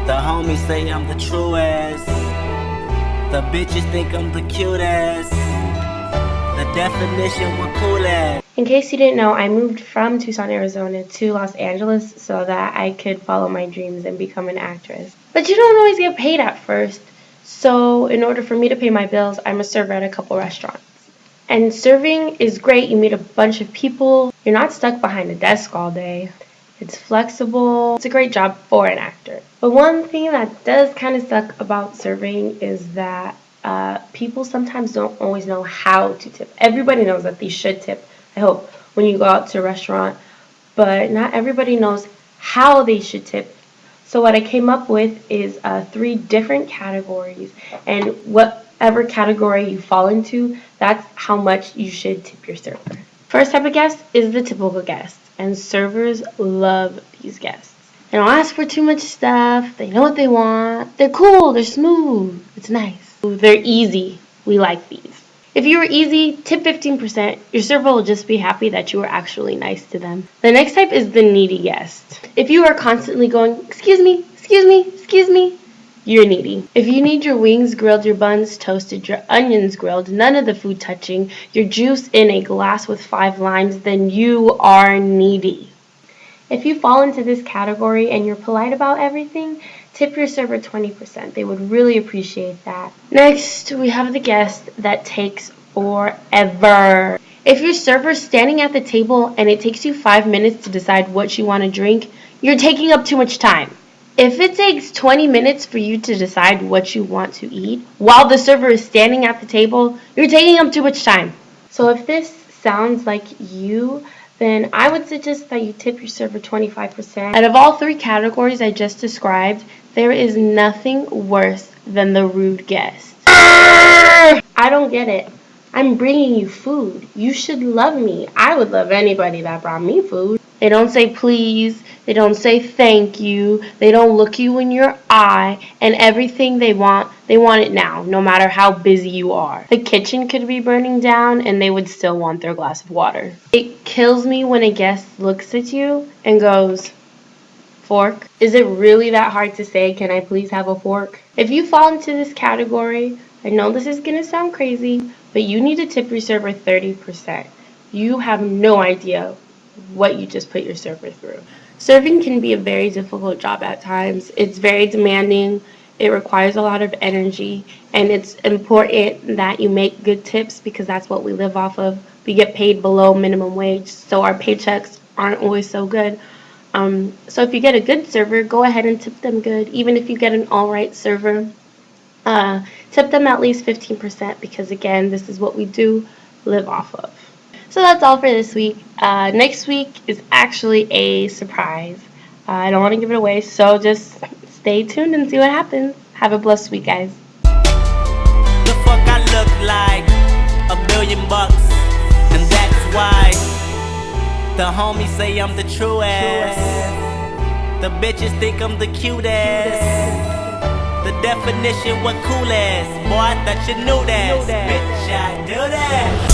The homies say I'm the truest. The bitches think I'm the cutest. The definition we're coolest. In case you didn't know, I moved from Tucson, Arizona to Los Angeles so that I could follow my dreams and become an actress. But you don't always get paid at first. So in order for me to pay my bills, I'm a server at a couple restaurants. And serving is great. You meet a bunch of people. You're not stuck behind a desk all day. It's flexible. It's a great job for an actor. But one thing that does kind of suck about serving is that people sometimes don't always know how to tip. Everybody knows that they should tip, I hope, when you go out to a restaurant. But not everybody knows how they should tip. So what I came up with is 3 different categories. And whatever category you fall into, that's how much you should tip your server. First type of guest is the typical guest. And servers love these guests. They don't ask for too much stuff. They know what they want. They're cool. They're smooth. It's nice. They're easy. We like these. If you were easy, tip 15%. Your server will just be happy that you were actually nice to them. The next type is the needy guest. If you are constantly going, excuse me, excuse me, excuse me, you're needy. If you need your wings grilled, your buns toasted, your onions grilled, none of the food touching, your juice in a glass with 5 limes, then you are needy. If you fall into this category and you're polite about everything, tip your server 20%. They would really appreciate that. Next, we have the guest that takes forever. If your server's standing at the table and it takes you 5 minutes to decide what you want to drink, you're taking up too much time. If it takes 20 minutes for you to decide what you want to eat while the server is standing at the table, you're taking up too much time. So if this sounds like you, then I would suggest that you tip your server 25%. Out of all 3 categories I just described, there is nothing worse than the rude guest. I don't get it. I'm bringing you food. You should love me. I would love anybody that brought me food. They don't say please. They don't say thank you. They don't look you in your eye. And everything they want it now, no matter how busy you are. The kitchen could be burning down and they would still want their glass of water. It kills me when a guest looks at you and goes, fork? Is it really that hard to say, can I please have a fork? If you fall into this category, I know this is going to sound crazy, but you need to tip your server 30%. You have no idea what you just put your server through. Serving can be a very difficult job at times. It's very demanding. It requires a lot of energy, and it's important that you make good tips because that's what we live off of. We get paid below minimum wage, so our paychecks aren't always so good. So if you get a good server, go ahead and tip them good. Even if you get an alright server, tip them at least 15% because, again, this is what we do live off of. So that's all for this week. Next week is actually a surprise. I don't want to give it away, so just stay tuned and see what happens. Have a blessed week, guys. The fuck I look like $1 billion, and that's why the homies say I'm the truest. The bitches think I'm the cutest. The definition what coolest. Boy, I thought you knew that. Bitch, I do that.